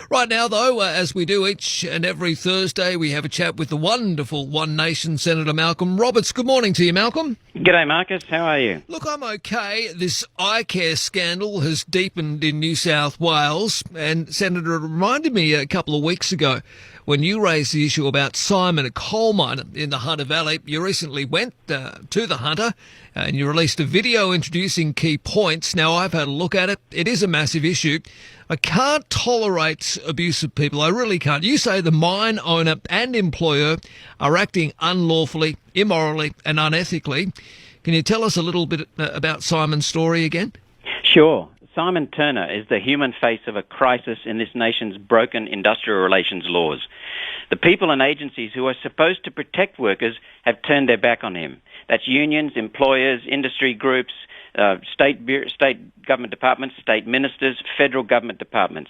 Right now, though, as we do each and every Thursday, we have a chat with the wonderful One Nation Senator Malcolm Roberts. Good morning to you, Malcolm. G'day, Marcus. How are you? Look, I'm okay. This eye care scandal has deepened in New South Wales, and Senator, it reminded me a couple of weeks ago when you raised the issue about Simon, a coal miner in the Hunter Valley. You recently went to the Hunter and you released a video introducing key points. Now, I've had a look at it. It is a massive issue. I can't tolerate abusive people. I really can't. You say the mine owner and employer are acting unlawfully, immorally and unethically. Can you tell us a little bit about Simon's story again? Sure. Simon Turner is the human face of a crisis in this nation's broken industrial relations laws. The people and agencies who are supposed to protect workers have turned their back on him. That's unions, employers, industry groups, state government departments, state ministers, federal government departments,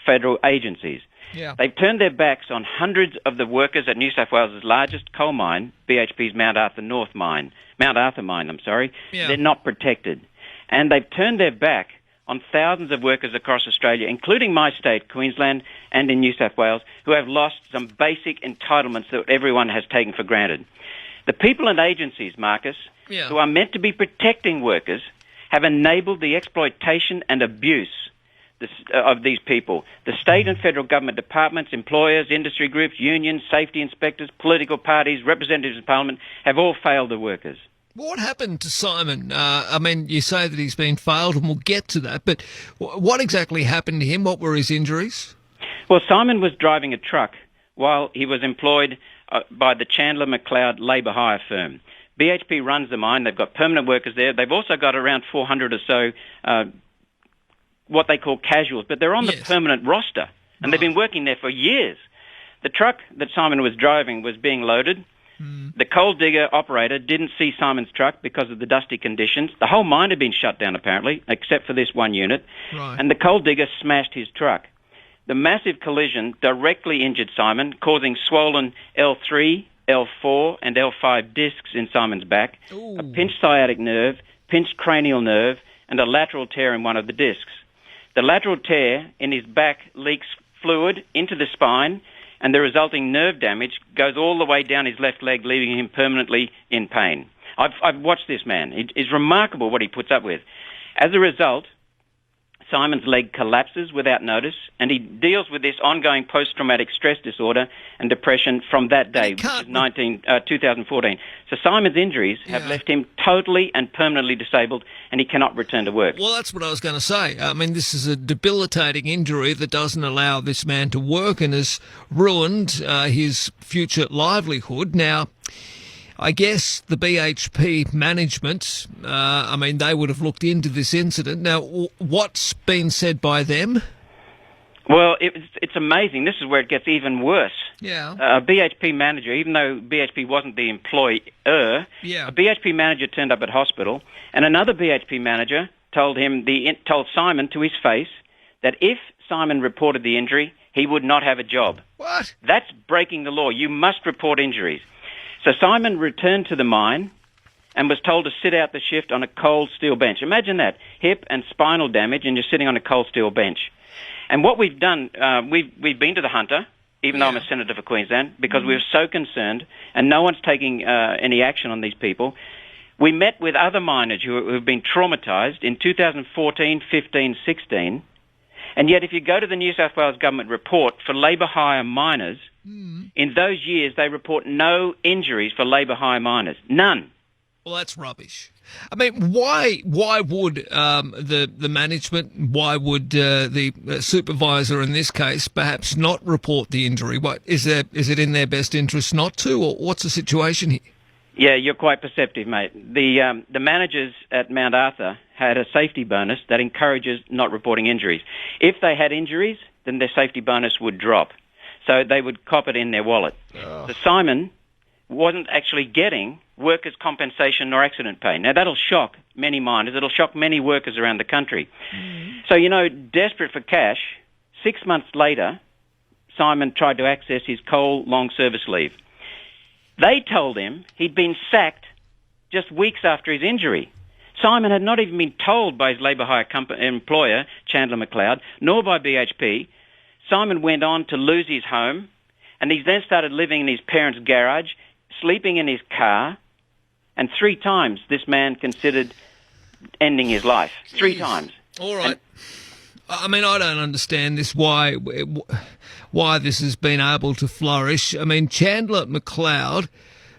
federal agencies. Yeah. They've turned their backs on hundreds of the workers at New South Wales' largest coal mine, BHP's Mount Arthur mine. Yeah. They're not protected. And they've turned their back on thousands of workers across Australia, including my state, Queensland, and in New South Wales, who have lost some basic entitlements that everyone has taken for granted. The people and agencies, Marcus, who are meant to be protecting workers, have enabled the exploitation and abuse of these people. The state and federal government departments, employers, industry groups, unions, safety inspectors, political parties, representatives in Parliament have all failed the workers. What happened to Simon? I mean, you say that he's been failed, and we'll get to that, but what exactly happened to him? What were his injuries? Well, Simon was driving a truck while he was employed by the Chandler McLeod labour hire firm. BHP runs the mine. They've got permanent workers there. They've also got around 400 or so what they call casuals, but they're on the permanent roster, and they've been working there for years. The truck that Simon was driving was being loaded. The coal digger operator didn't see Simon's truck because of the dusty conditions. The whole mine had been shut down, apparently, except for this one unit. Right. And the coal digger smashed his truck. The massive collision directly injured Simon, causing swollen L3, L4, and L5 discs in Simon's back, a pinched sciatic nerve, pinched cranial nerve, and a lateral tear in one of the discs. The lateral tear in his back leaks fluid into the spine, and the resulting nerve damage goes all the way down his left leg, leaving him permanently in pain. I've watched this man. It's remarkable what he puts up with. As a result, Simon's leg collapses without notice, and he deals with this ongoing post-traumatic stress disorder and depression from that day, which is 2014. So Simon's injuries have left him totally and permanently disabled, and he cannot return to work. Well, that's what I was going to say. I mean, this is a debilitating injury that doesn't allow this man to work and has ruined his future livelihood. Now, I guess the BHP management, they would have looked into this incident. Now, what's been said by them? Well, it's amazing. This is where it gets even worse. Yeah. A BHP manager, even though BHP wasn't the employer, a BHP manager turned up at hospital, and another BHP manager told Simon to his face that if Simon reported the injury, he would not have a job. What? That's breaking the law. You must report injuries. So Simon returned to the mine and was told to sit out the shift on a cold steel bench. Imagine that, hip and spinal damage, and you're sitting on a cold steel bench. And what we've done, we've been to the Hunter, even though I'm a senator for Queensland, because we were so concerned, and no one's taking any action on these people. We met with other miners who have been traumatised in 2014, 15, 16, and yet if you go to the New South Wales government report for labour hire miners, in those years, they report no injuries for labour hire miners. None. Well, that's rubbish. I mean, why would the management, why would the supervisor in this case perhaps not report the injury? Is it in their best interest not to, or what's the situation here? Yeah, you're quite perceptive, mate. The managers at Mount Arthur had a safety bonus that encourages not reporting injuries. If they had injuries, then their safety bonus would drop. So they would cop it in their wallet. So Simon wasn't actually getting workers' compensation nor accident pay. Now, that'll shock many miners. It'll shock many workers around the country. So, desperate for cash, 6 months later, Simon tried to access his coal long service leave. They told him he'd been sacked just weeks after his injury. Simon had not even been told by his labour hire employer, Chandler McLeod, nor by BHP. Simon went on to lose his home, and he then started living in his parents' garage, sleeping in his car, and 3 times this man considered ending his life. 3 times. All right. I mean, I don't understand this, why this has been able to flourish. I mean, Chandler McLeod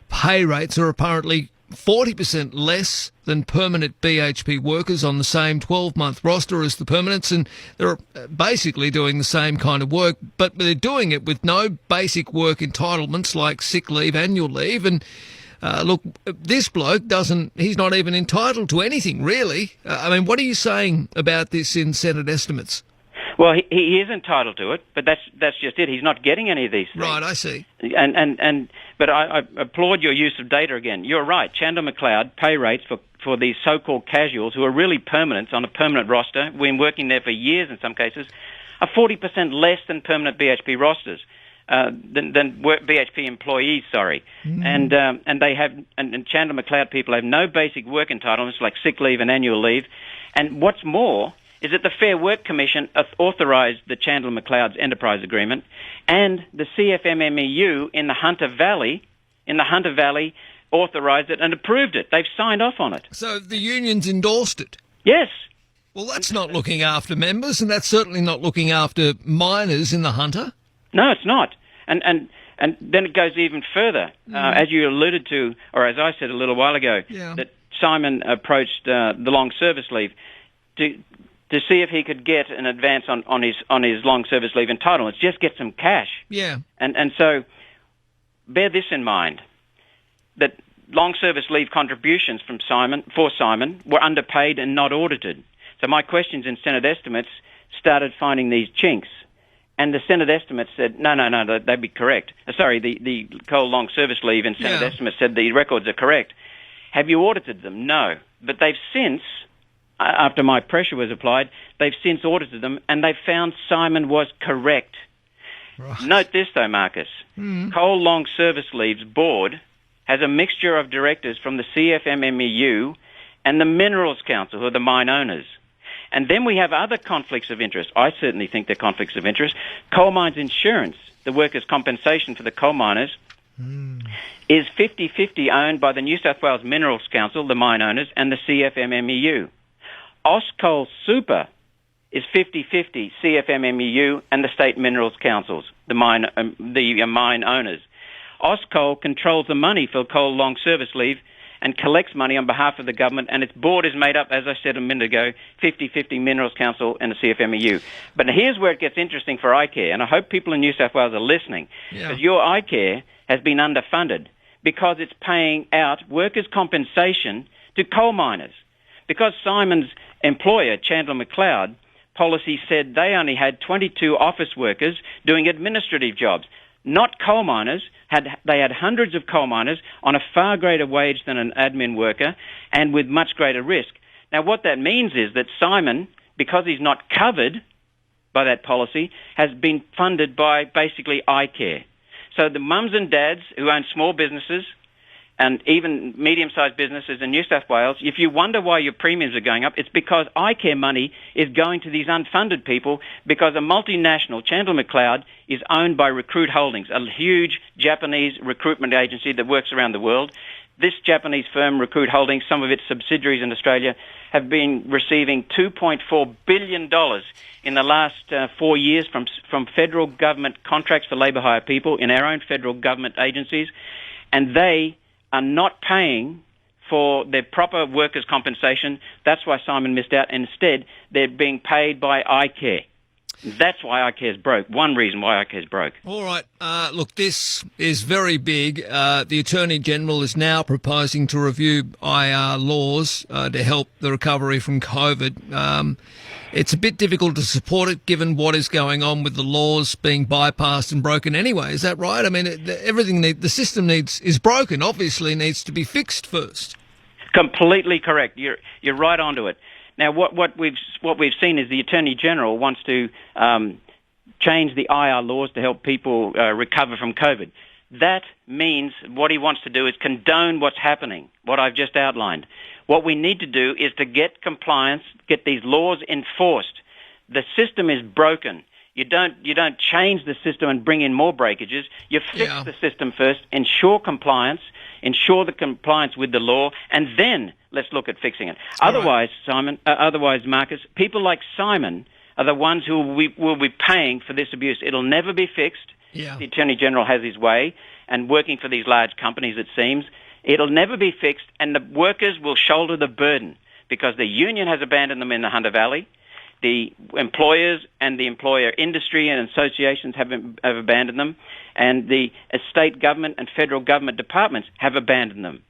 pay rates are apparently 40% less than permanent BHP workers on the same 12-month roster as the permanents, and they're basically doing the same kind of work, but they're doing it with no basic work entitlements like sick leave, annual leave, and look, this bloke he's not even entitled to anything, really. I mean, what are you saying about this in Senate estimates? Well, he is entitled to it, but that's just it. He's not getting any of these things. Right, I see. But I applaud your use of data again. You're right. Chandler McLeod pay rates for these so-called casuals who are really permanents on a permanent roster, been working there for years in some cases, are 40% less than permanent BHP rosters. Than BHP employees, sorry. And Chandler McLeod people have no basic work entitlements like sick leave and annual leave. And what's more is that the Fair Work Commission authorised the Chandler McLeod's enterprise agreement, and the CFMMEU in the Hunter Valley authorised it and approved it. They've signed off on it. So the unions endorsed it? Yes. Well, that's not looking after members, and that's certainly not looking after miners in the Hunter. No, it's not. And then it goes even further. As you alluded to, or as I said a little while ago, that Simon approached the long service leave to see if he could get an advance on his long service leave entitlements, just get some cash. Yeah. And so bear this in mind, that long service leave contributions for Simon were underpaid and not audited. So my questions in Senate estimates started finding these chinks. And the Senate estimates said, no, they'd be correct. Sorry, the coal long service leave in Senate estimates said the records are correct. Have you audited them? No. But they've since, after my pressure was applied, they've since audited them, and they've found Simon was correct. Right. Note this, though, Marcus. Coal Long Service Leave's board has a mixture of directors from the CFMMEU and the Minerals Council, who are the mine owners. And then we have other conflicts of interest. I certainly think they're conflicts of interest. Coal Mines Insurance, the workers' compensation for the coal miners, is 50-50 owned by the New South Wales Minerals Council, the mine owners, and the CFMMEU. Auscol Super is 50-50 CFMMEU and the State Minerals Councils, the mine owners. Auscol controls the money for coal long service leave and collects money on behalf of the government, and its board is made up, as I said a minute ago, 50-50 Minerals Council and the CFMEU. But here's where it gets interesting for iCare, and I hope people in New South Wales are listening, because your iCare has been underfunded because it's paying out workers' compensation to coal miners. Because Simon's employer, Chandler McLeod, policy said they only had 22 office workers doing administrative jobs, not coal miners. They had hundreds of coal miners on a far greater wage than an admin worker and with much greater risk. Now, what that means is that Simon, because he's not covered by that policy, has been funded by basically iCare. So the mums and dads who own small businesses and even medium-sized businesses in New South Wales, if you wonder why your premiums are going up, it's because iCare money is going to these unfunded people because a multinational, Chandler McLeod, is owned by Recruit Holdings, a huge Japanese recruitment agency that works around the world. This Japanese firm, Recruit Holdings, some of its subsidiaries in Australia, have been receiving $2.4 billion in the last 4 years from federal government contracts for labour hire people in our own federal government agencies, and they are not paying for their proper workers' compensation. That's why Simon missed out. Instead, they're being paid by iCare. That's why iCare is broke. One reason why iCare is broke. All right. Look, this is very big. The Attorney-General is now proposing to review IR laws to help the recovery from COVID. It's a bit difficult to support it given what is going on with the laws being bypassed and broken anyway. Is that right? I mean, the system is broken, obviously needs to be fixed first. Completely correct. You're right onto it. Now, what we've seen is the Attorney-General wants to change the IR laws to help people recover from COVID. That means what he wants to do is condone what's happening, what I've just outlined. What we need to do is to get compliance, get these laws enforced. The system is broken. You don't change the system and bring in more breakages. You fix Yeah. the system first, ensure compliance, ensure the compliance with the law, and then let's look at fixing it. Otherwise, Marcus, people like Simon are the ones who will be paying for this abuse. It'll never be fixed. Yeah. The Attorney General has his way, and working for these large companies, it seems. It'll never be fixed, and the workers will shoulder the burden because the union has abandoned them in the Hunter Valley. The employers and the employer industry and associations have abandoned them, and the state government and federal government departments have abandoned them.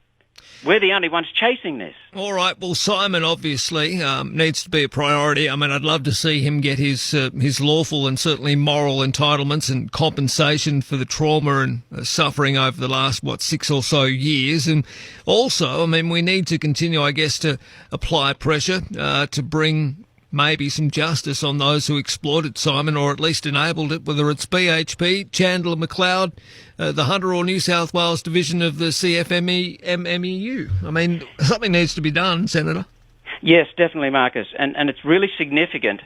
We're the only ones chasing this. All right. Well, Simon obviously needs to be a priority. I mean, I'd love to see him get his lawful and certainly moral entitlements and compensation for the trauma and suffering over the last 6 or so years. And also, I mean, we need to continue, I guess, to apply pressure to bring maybe some justice on those who exploited Simon or at least enabled it, whether it's BHP, Chandler McLeod, the Hunter or New South Wales division of the CFMEU. I mean, something needs to be done, Senator. Yes, definitely, Marcus. And it's really significant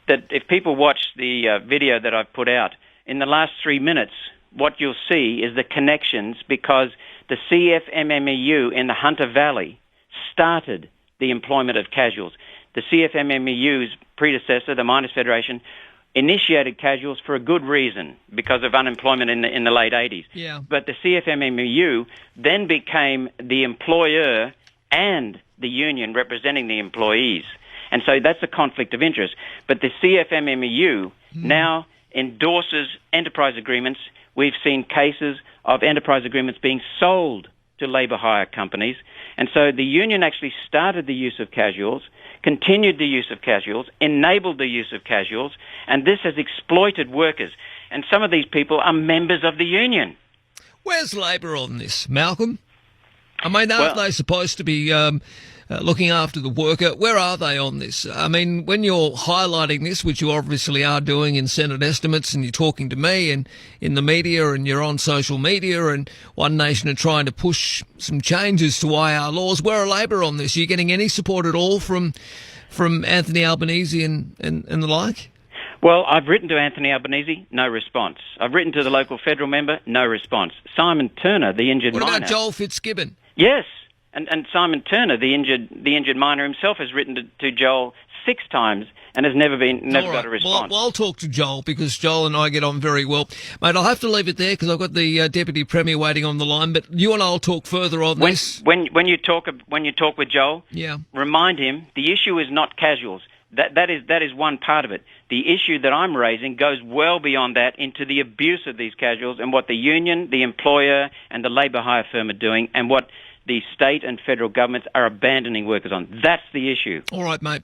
that if people watch the video that I've put out, in the last 3 minutes, what you'll see is the connections because the CFMMEU in the Hunter Valley started the employment of casuals. The CFMMEU's predecessor, the Miners Federation, initiated casuals for a good reason because of unemployment in the late 80s. Yeah. But the CFMMEU then became the employer and the union representing the employees. And so that's a conflict of interest. But the CFMMEU now endorses enterprise agreements. We've seen cases of enterprise agreements being sold to labour hire companies. And so the union actually started the use of casuals, continued the use of casuals, enabled the use of casuals, and this has exploited workers. And some of these people are members of the union. Where's Labor on this, Malcolm? I mean, aren't they supposed to be looking after the worker? Where are they on this? I mean, when you're highlighting this, which you obviously are doing in Senate estimates, and you're talking to me and in the media and you're on social media, and One Nation are trying to push some changes to IR laws, where are Labor on this? Are you getting any support at all from Anthony Albanese and the like? Well, I've written to Anthony Albanese, no response. I've written to the local federal member, no response. Simon Turner, the injured miner. What about Joel Fitzgibbon? Yes, and Simon Turner, the injured miner himself, has written to Joel 6 times and has never got a response. Well, I'll talk to Joel because Joel and I get on very well. Mate, I'll have to leave it there because I've got the Deputy Premier waiting on the line, but you and I will talk further on this. When you talk with Joel, yeah, remind him the issue is not casuals. That is one part of it. The issue that I'm raising goes well beyond that into the abuse of these casuals and what the union, the employer, and the labour hire firm are doing, and what the state and federal governments are abandoning workers on. That's the issue. All right, mate.